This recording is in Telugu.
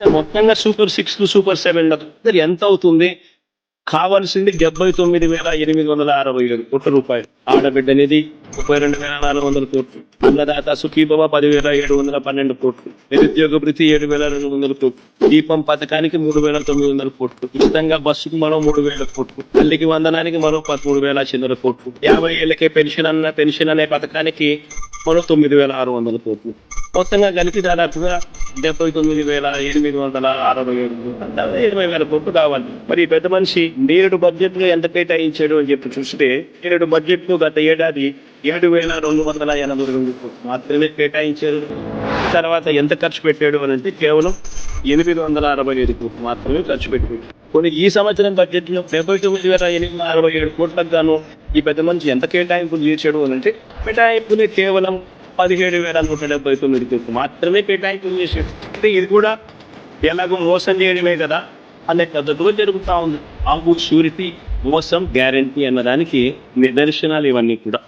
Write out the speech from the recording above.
మొత్తంగా సూపర్ 6 సూపర్ 7 ఎంత అవుతుంది? కావాల్సింది 79,867 కోట్ల రూపాయలు. ఆడబిడ్డ నిధి 32,400 కోట్లు. అన్నదాత సుఖీభవ 10,712 కోట్లు. నిరుద్యోగ భృతి 7,200 కోట్లు. దీపం పథకానికి 3,900 కోట్లు. ఉచితంగా బస్సుకు మరో 3,000 కోట్లు. తల్లికి వందనానికి మరో 13,000 చిల్లర కోట్లు. 50 ఏళ్లకే పెన్షన్ అనే పథకానికి మరో 9,600 కోట్లు. మొత్తంగా కలిపి దాదాపుగా 79,867 కోట్లు కావాలి. మరి పెద్ద మనిషి నేడు బడ్జెట్ గా ఎంత కేటాయించాడు అని చెప్పి చూస్తే, నేడు బడ్జెట్ కు గత ఏడాది 7,282 కోట్లు మాత్రమే కేటాయించారు. తర్వాత ఎంత ఖర్చు పెట్టాడు అని అంటే కేవలం 865 కోట్లు మాత్రమే ఖర్చు పెట్టాడు. కొన్ని ఈ సంవత్సరం బడ్జెట్ లో 79,867 కోట్లకు గాను ఈ పెద్ద మనిషి ఎంత కేటాయింపులు చేశాడు అని అంటే, కేటాయింపుని కేవలం 17,179 కోట్లు మాత్రమే కేటాయింపులు చేశాడు. అంటే ఇది కూడా ఎలాగో మోసం చేయడమే కదా అనే పద్ధతిలో జరుగుతా ఉంది. ఆగు షూరిటీ, మోసం, గ్యారంటీ అన్నదానికి నిదర్శనాలు ఇవన్నీ కూడా.